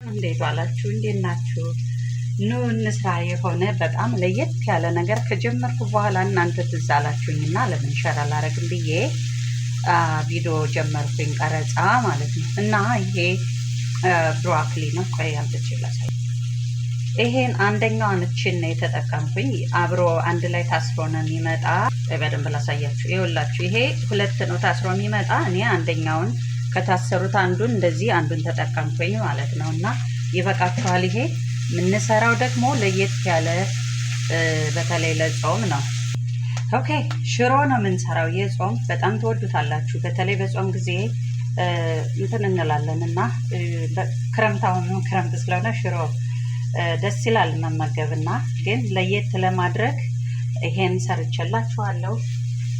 እንዴት ዋላችሁ? እንዴት ናችሁ? ኑ እንስራ የሆነ በጣም ለየት ያለ ነገር ከጀመርኩ በኋላ እናንተ ትዝ አላችሁኝና ለምን ሸር አላረግም ብዬ ቪዲዮ ጀመርኩኝ፣ ቀረጻ ማለት ነው። እና ይሄ ብሮኮሊ ነው። ቆይ አምጥቼ ላሳይ። ይሄን አንደኛውን እችን ነው የተጠቀምኩኝ። አብሮ አንድ ላይ ታስሮ ነው የሚመጣ። በደንብ ላሳያችሁ። ይኸውላችሁ ይሄ ሁለት ነው ታስሮ የሚመጣ። እኔ አንደኛውን ከታሰሩት አንዱን እንደዚህ አንዱን ተጠቀምኩኝ ማለት ነው። እና ይበቃችኋል። ይሄ የምንሰራው ደግሞ ለየት ያለ በተለይ ለጾም ነው። ኦኬ ሽሮ ነው የምንሰራው። የጾም በጣም ትወዱታላችሁ። በተለይ በጾም ጊዜ እንትን እንላለን እና ክረምታውን ክረምት ስለሆነ ሽሮ ደስ ይላል መመገብና፣ ግን ለየት ለማድረግ ይሄን ሰርቼላችኋለሁ።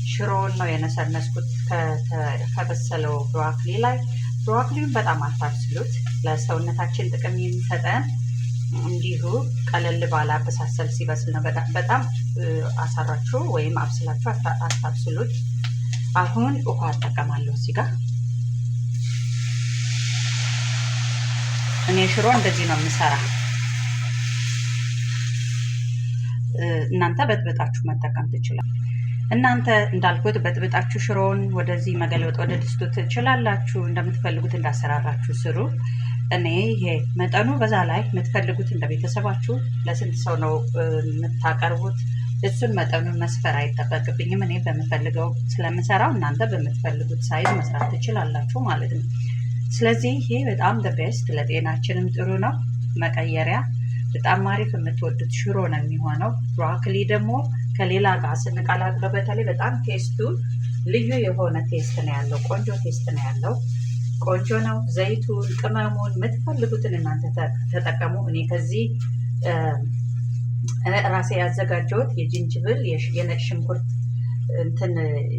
ሽሮውን ነው የነሰነስኩት ከበሰለው ብሮኮሊ ላይ። ብሮኮሊውን በጣም አታብስሉት፣ ለሰውነታችን ጥቅም የሚሰጠን እንዲሁ ቀለል ባለ አበሳሰል ሲበስል ነው። በጣም አሳራችሁ ወይም አብስላችሁ አታብስሉት። አሁን ውሃ እጠቀማለሁ እዚህ ጋር። እኔ ሽሮ እንደዚህ ነው የምሰራ። እናንተ በጥብጣችሁ መጠቀም ትችላል። እናንተ እንዳልኩት በጥብጣችሁ ሽሮውን ወደዚህ መገልበጥ ወደ ድስቱ ትችላላችሁ። እንደምትፈልጉት እንዳሰራራችሁ ስሩ። እኔ ይሄ መጠኑ በዛ ላይ የምትፈልጉት እንደ ቤተሰባችሁ ለስንት ሰው ነው የምታቀርቡት፣ እሱን መጠኑን መስፈር አይጠበቅብኝም። እኔ በምፈልገው ስለምሰራው እናንተ በምትፈልጉት ሳይዝ መስራት ትችላላችሁ ማለት ነው። ስለዚህ ይሄ በጣም ቤስት፣ ለጤናችንም ጥሩ ነው። መቀየሪያ በጣም አሪፍ የምትወዱት ሽሮ ነው የሚሆነው። ብሮኮሊ ደግሞ ከሌላ ጋር ስንቀላቅለው በተለይ በጣም ቴስቱ ልዩ የሆነ ቴስት ነው ያለው። ቆንጆ ቴስት ነው ያለው። ቆንጆ ነው። ዘይቱን፣ ቅመሙን የምትፈልጉትን እናንተ ተጠቀሙ። እኔ ከዚህ ራሴ ያዘጋጀሁት የጅንጅብል የነጭ ሽንኩርት እንትን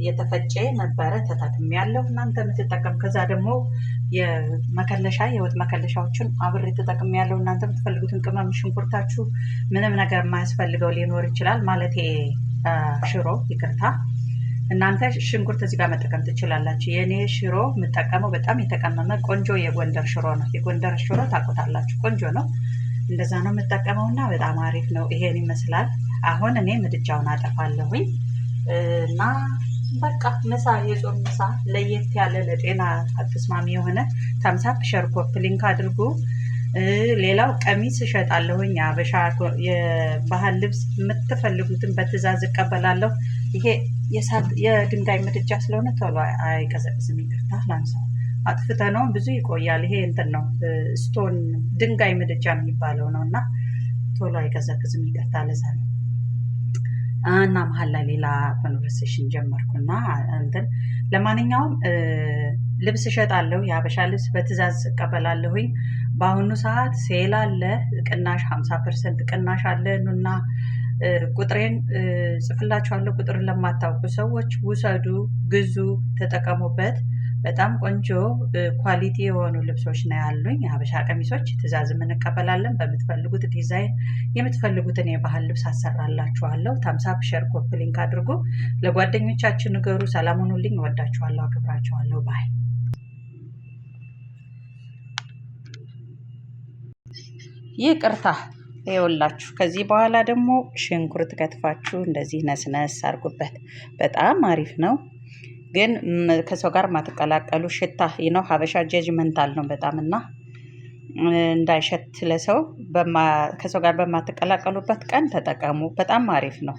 የተፈጨ ነበረ ተጠቅሜ ያለው። እናንተ የምትጠቀሙ ከዛ ደግሞ የመከለሻ የወጥ መከለሻዎችን አብሬ ተጠቅሜ ያለው። እናንተ የምትፈልጉትን ቅመም ሽንኩርታችሁ ምንም ነገር የማያስፈልገው ሊኖር ይችላል ማለት ሽሮ ይቅርታ። እናንተ ሽንኩርት እዚህ ጋር መጠቀም ትችላላችሁ። የእኔ ሽሮ የምጠቀመው በጣም የተቀመመ ቆንጆ የጎንደር ሽሮ ነው። የጎንደር ሽሮ ታውቁታላችሁ፣ ቆንጆ ነው። እንደዛ ነው የምጠቀመው እና በጣም አሪፍ ነው። ይሄን ይመስላል። አሁን እኔ ምድጃውን አጠፋለሁኝ እና በቃ ምሳ፣ የጾም ምሳ ለየት ያለ ለጤና ተስማሚ የሆነ ታምሳፕ ሸር ኮፕ ሊንክ አድርጉ። ሌላው ቀሚስ እሸጣለሁኝ። አበሻ የባህል ልብስ የምትፈልጉትን በትዕዛዝ እቀበላለሁ። ይሄ የድንጋይ ምድጃ ስለሆነ ቶሎ አይቀዘቅዝም። ይቅርታ ላንሳው፣ አጥፍተ ነው ብዙ ይቆያል። ይሄ እንትን ነው ስቶን ድንጋይ ምድጃ የሚባለው ነው እና ቶሎ አይቀዘቅዝም። ይቅርታ ለዛ ነው። እና መሀል ላይ ሌላ ኮንቨርሴሽን ጀመርኩና እንትን ለማንኛውም ልብስ እሸጣለሁ። የሀበሻ ልብስ በትዕዛዝ እቀበላለሁኝ። በአሁኑ ሰዓት ሴል አለ፣ ቅናሽ 50% ቅናሽ አለ። ኑና ቁጥሬን ጽፍላችኋለሁ። ቁጥርን ለማታውቁ ሰዎች ውሰዱ፣ ግዙ፣ ተጠቀሙበት። በጣም ቆንጆ ኳሊቲ የሆኑ ልብሶች ነው ያሉኝ። የሀበሻ ቀሚሶች ትዕዛዝም እንቀበላለን። በምትፈልጉት ዲዛይን የምትፈልጉትን የባህል ልብስ አሰራላችኋለሁ። ታምሳፕ ሸር ኮፕ ሊንክ አድርጉ። ለጓደኞቻችን ንገሩ። ሰላም ሁኑልኝ። እወዳችኋለሁ፣ አክብራችኋለሁ። ባይ። ይቅርታ ይኸውላችሁ። ከዚህ በኋላ ደግሞ ሽንኩርት ከትፋችሁ እንደዚህ ነስነስ አድርጉበት። በጣም አሪፍ ነው። ግን ከሰው ጋር ማትቀላቀሉ ሽታ ነው። ሀበሻ ጀጅመንታል ነው በጣም እና እንዳይሸት ለሰው ከሰው ጋር በማትቀላቀሉበት ቀን ተጠቀሙ። በጣም አሪፍ ነው።